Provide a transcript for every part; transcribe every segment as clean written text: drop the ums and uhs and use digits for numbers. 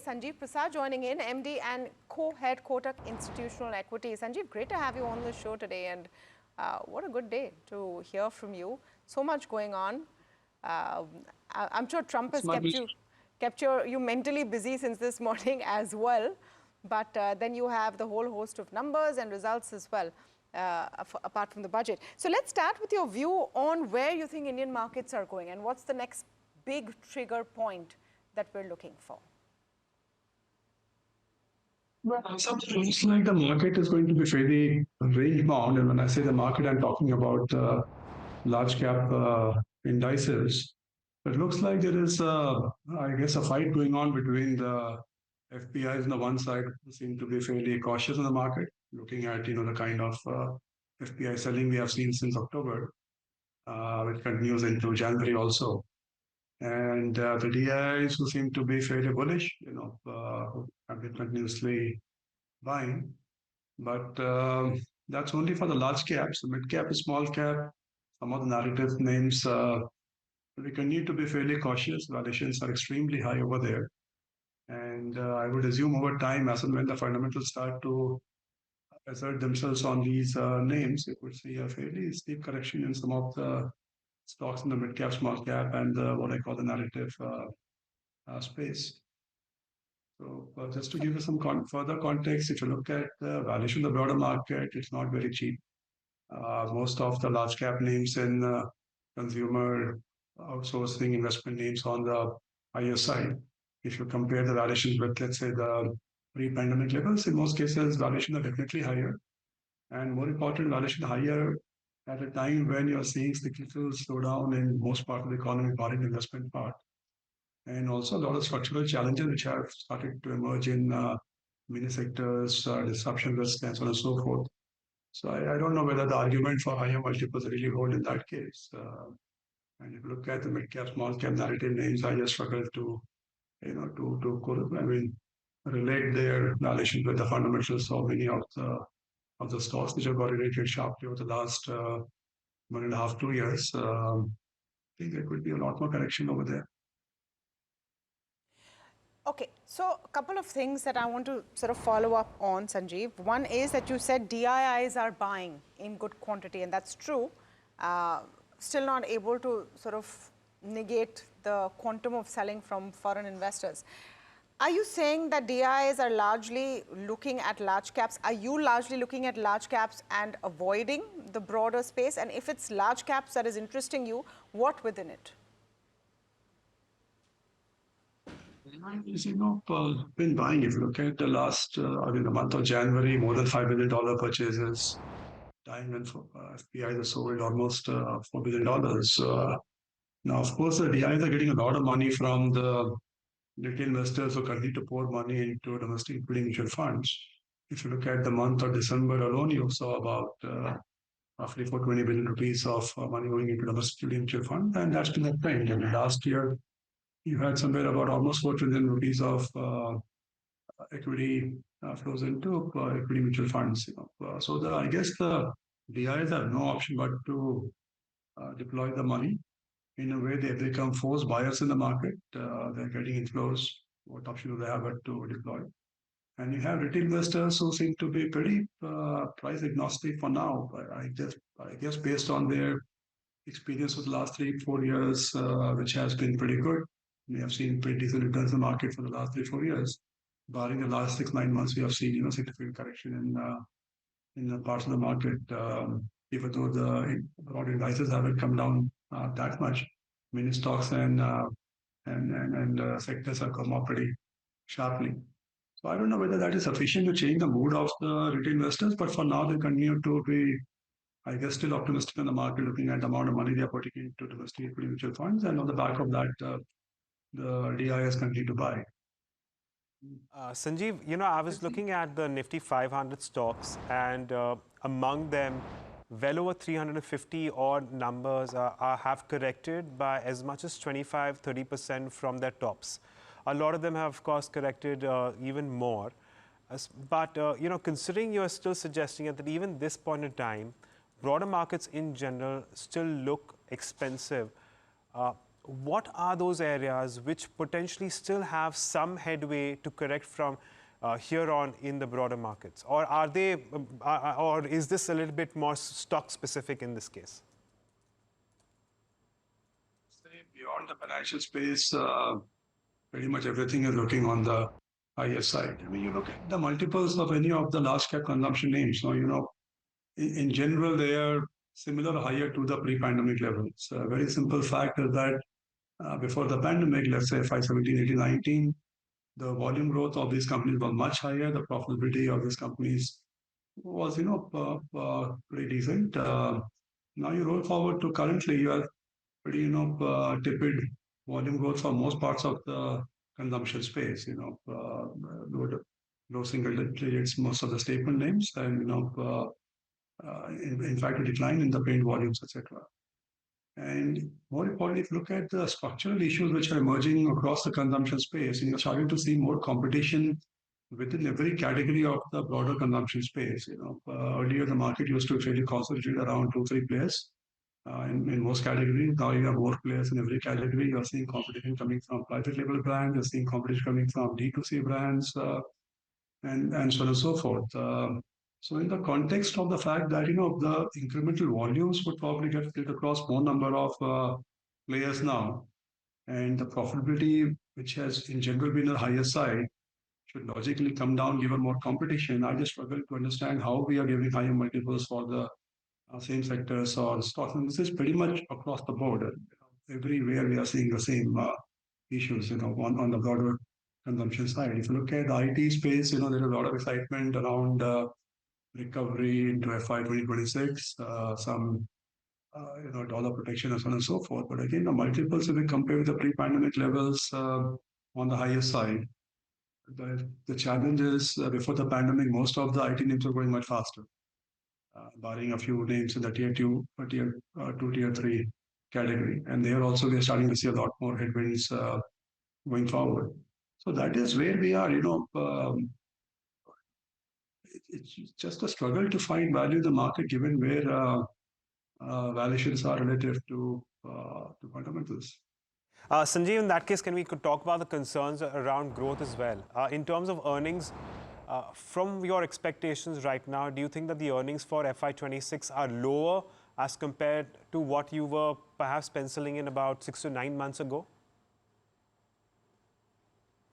Sanjeev Prasad joining in, MD and co-head Kotak Institutional Equities. Sanjeev, great to have you on the show today, and what a good day to hear from you. So much going on. I'm sure Trump has kept you mentally busy since this morning as well. But then you have the whole host of numbers and results as well, apart from the budget. So let's start with your view on where you think Indian markets are going and what's the next big trigger point that we're looking for. Well, it looks like the market is going to be fairly range bound. And when I say the market, I'm talking about large cap indices. It looks like there is, I guess, a fight going on between the FPIs on the one side, who seem to be fairly cautious in the market, looking at the kind of FPI selling we have seen since October, which continues into January also. And the DIIs who seem to be fairly bullish, who have been continuously buying. But that's only for the large caps. The mid cap and small cap, some of the narrative names, we continue to be fairly cautious. Valuations are extremely high over there. And I would assume over time, as and when the fundamentals start to assert themselves on these names, it would see a fairly steep correction in some of the stocks in the mid cap, small cap, and what I call the narrative space. So just to give you some further context, if you look at the valuation of the broader market, it's not very cheap. Most of the large cap names in consumer outsourcing investment names on the higher side. If you compare the valuations with, let's say, the pre-pandemic levels, in most cases, valuations are definitely higher. And more important, valuation higher at a time when you're seeing cyclical slowdown in most part of the economy, barring the investment part. And also a lot of structural challenges which have started to emerge in many sectors, disruption risk, and so on and so forth. So I don't know whether the argument for higher multiples really hold in that case. And if you look at the mid-cap, small-cap narrative names, I just struggle to, relate their valuation with the fundamentals of many of the stocks which have got rated sharply over the last 1.5, 2 years. I think there could be a lot more correction over there. Okay, so a couple of things that I want to sort of follow up on, Sanjeev. One is that you said DIIs are buying in good quantity, and that's true. Still not able to sort of negate the quantum of selling from foreign investors. Are you saying that DIIs are largely looking at large caps? Are you largely looking at large caps and avoiding the broader space? And if it's large caps that is interesting you, what within it? Been buying. If you look at the last, the month of January, more than $5 billion purchases. Time when FPIs have sold almost $4 billion. Now, of course, the DIIs are getting a lot of money from the retail investors who continue to pour money into domestic equity mutual funds. If you look at the month of December alone, you saw about roughly 420 billion rupees of money going into domestic equity mutual funds, and that's been a trend. And last year, you had somewhere about almost 4 trillion rupees of equity flows into equity mutual funds. So I guess the DIIs have no option but to deploy the money. In a way, they become forced buyers in the market. They're getting inflows. What option do they have but to deploy? And you have retail investors who seem to be pretty price agnostic for now. I guess based on their experience with the last 3-4 years, which has been pretty good. We have seen pretty decent returns in the market for the last 3-4 years. Barring the last 6-9 months, we have seen significant correction in the parts of the market. Even though the broad indices haven't come down that much, many stocks and sectors have come up pretty sharply. So I don't know whether that is sufficient to change the mood of the retail investors, but for now they continue to be, I guess, still optimistic in the market, looking at the amount of money they are putting into domestic equity mutual funds, and on the back of that, the DIIs continue to buy. Sanjeev, I was looking at the Nifty 500 stocks, and among them, well over 350 odd numbers have corrected by as much as 25-30% from their tops. A lot of them have, of course, corrected even more. But, considering you're still suggesting that even this point in time, broader markets in general still look expensive, what are those areas which potentially still have some headway to correct from here on in the broader markets? Or are they, or is this a little bit more stock specific in this case? Say beyond the financial space, pretty much everything is looking on the higher side. I mean, you look at the multiples of any of the large cap consumption names. So, in general, they are similar or higher to the pre-pandemic levels. A very simple fact is that before the pandemic, let's say 517, 18, 19, the volume growth of these companies was much higher. The profitability of these companies was, pretty decent. Now you roll forward to currently, you are pretty, tepid volume growth for most parts of the consumption space. Low single digits, most of the statement names, and in fact, a decline in the paint volumes, etc. And more importantly, if you look at the structural issues which are emerging across the consumption space, and you're starting to see more competition within every category of the broader consumption space. Earlier the market used to be fairly concentrated around 2, 3 players in most categories. Now you have more players in every category. You're seeing competition coming from private label brands. You're seeing competition coming from D2C brands, and so on and so forth. So in the context of the fact that the incremental volumes would probably get split across more number of players now, and the profitability, which has in general been on the higher side, should logically come down given more competition. I just struggle to understand how we are giving higher multiples for the same sectors or stocks. And this is pretty much across the board. Everywhere we are seeing the same issues, on the broader consumption side. If you look at the IT space, there's a lot of excitement around recovery into FY 2026, some dollar protection and so on and so forth. But again, the multiples, if we compare with the pre-pandemic levels, on the higher side, the challenge is before the pandemic, most of the IT names are growing much faster, barring a few names in the tier two, tier three category. And there also we are starting to see a lot more headwinds going forward. So that is where we are. It's just a struggle to find value in the market given where valuations are relative to fundamentals. Sanjeev, in that case, can we could talk about the concerns around growth as well? In terms of earnings, from your expectations right now, do you think that the earnings for FY26 are lower as compared to what you were perhaps penciling in about 6 to 9 months ago?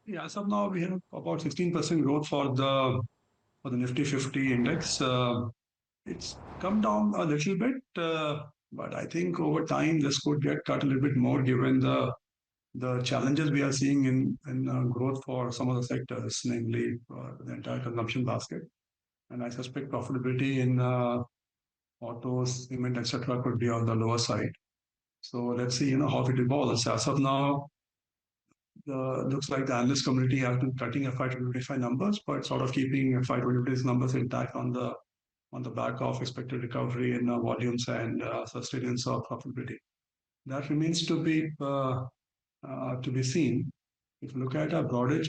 Yeah, as of now, we have about 16% growth for the Nifty 50 index. It's come down a little bit, but I think over time this could get cut a little bit more given the challenges we are seeing in growth for some of the sectors, namely the entire consumption basket. And I suspect profitability in autos, cement, etc., could be on the lower side. So let's see, how it evolves. As of now, looks like the analyst community has been cutting FY 2025 numbers, but sort of keeping FY 2025 numbers intact on the back of expected recovery in volumes and sustenance of profitability. That remains to be seen. If you look at a broader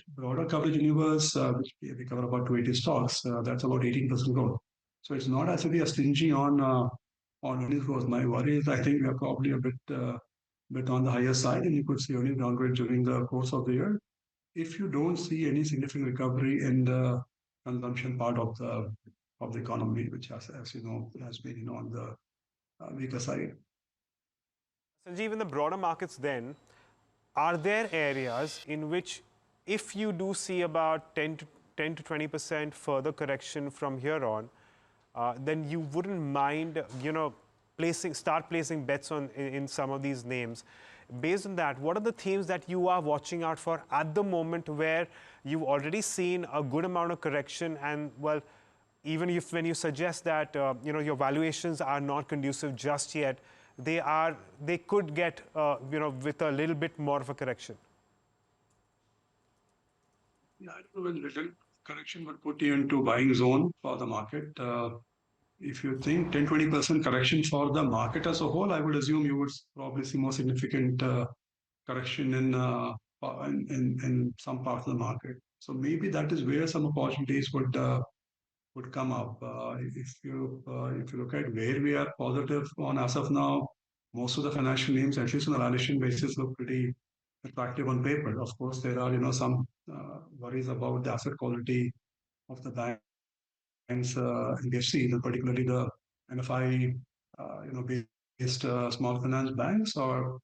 coverage universe, which we cover about 280 stocks, that's about 18% growth. So it's not as if we are stingy on earnings growth. My worry is I think we are probably a bit on the higher side, and you could see earnings downgrade during the course of the year if you don't see any significant recovery in the consumption part of the economy, which as you know, has been on the weaker side. Sanjeev, in the broader markets then, are there areas in which if you do see about 10 to 20% further correction from here on, then you wouldn't mind, start placing bets in some of these names. Based on that, what are the themes that you are watching out for at the moment where you've already seen a good amount of correction and, well, even if when you suggest that your valuations are not conducive just yet, they could get with a little bit more of a correction? Yeah, I don't know when little correction would put you into buying zone for the market. If you think 10-20% correction for the market as a whole, I would assume you would probably see more significant correction in some parts of the market. So maybe that is where some opportunities would come up. If you look at where we are positive on as of now, most of the financial names, at least on a valuation basis, look pretty attractive on paper. Of course, there are some worries about the asset quality of the banks, NBFCs, and particularly the MFI, based small finance banks or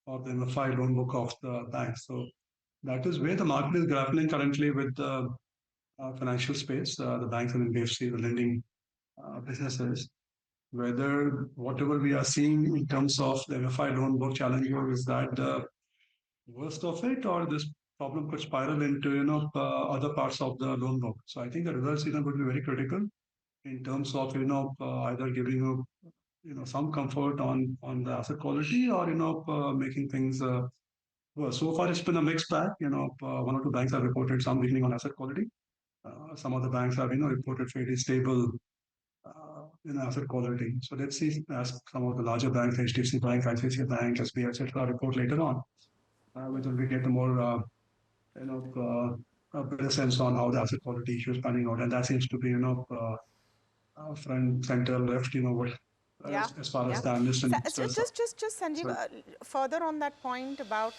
the MFI loan book of the banks. So that is where the market is grappling currently with the financial space, the banks and NBFC, the lending businesses. Whether whatever we are seeing in terms of the MFI loan book challenge, is that the worst of it, or this problem could spiral into other parts of the loan book. So I think the results going to be very critical in terms of either giving you some comfort on the asset quality, or making things worse. So far it's been a mixed bag. One or two banks have reported some weakening on asset quality. Some of the banks have reported fairly stable asset quality. So let's see as some of the larger banks, HDFC Bank, ICICI Bank, SBI, etc., report later on, whether we get a more a better sense on how the asset quality issue is panning out, and that seems to be front, center, left. What Yeah, as far as yeah. the analysts and So, investors. just Sanjeev, So further on that point about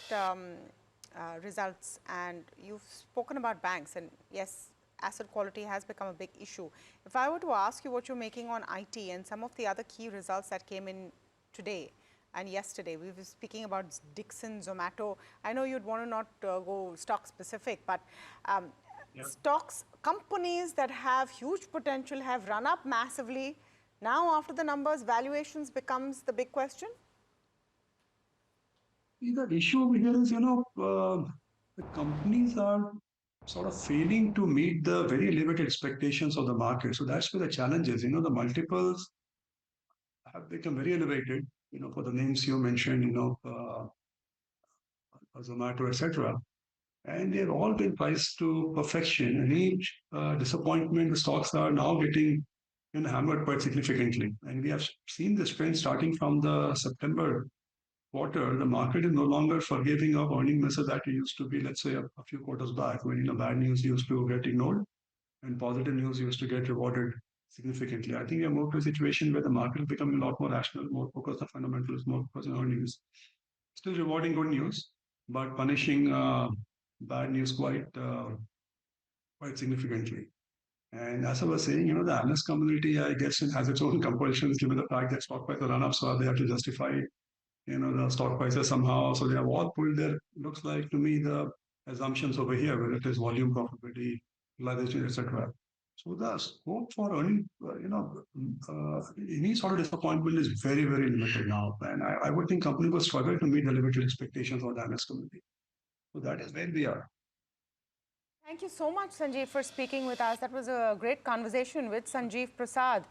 results, and you've spoken about banks, and yes, asset quality has become a big issue. If I were to ask you what you're making on IT and some of the other key results that came in today and yesterday, we were speaking about Dixon, Zomato. I know you'd want to not go stock specific, but stocks, companies that have huge potential have run up massively. Now, after the numbers, valuations becomes the big question. the issue over here is, the companies are sort of failing to meet the very elevated expectations of the market. So that's where the challenge is. The multiples have become very elevated, for the names you mentioned, Zomato, etc. And they've all been priced to perfection. And each disappointment, the stocks are now getting hammered quite significantly. And we have seen this trend starting from the September quarter. The market is no longer forgiving of earning misses that it used to be, let's say, a few quarters back, when bad news used to get ignored and positive news used to get rewarded significantly. I think we have moved to a situation where the market is becoming a lot more rational, more focused on fundamentals, more focused on earnings. Still rewarding good news, but punishing bad news quite significantly. And as I was saying, the analyst community, I guess, it has its own compulsions given the fact that stock prices run up, so they have to justify, the stock prices somehow. So they have all pulled their, looks like to me, the assumptions over here, whether it is volume, profitability, utilization, etc. So the scope for earning, any sort of disappointment is very, very limited now. And I would think companies will struggle to meet the limited expectations of the analyst community. So that is where we are. Thank you so much, Sanjeev, for speaking with us. That was a great conversation with Sanjeev Prasad.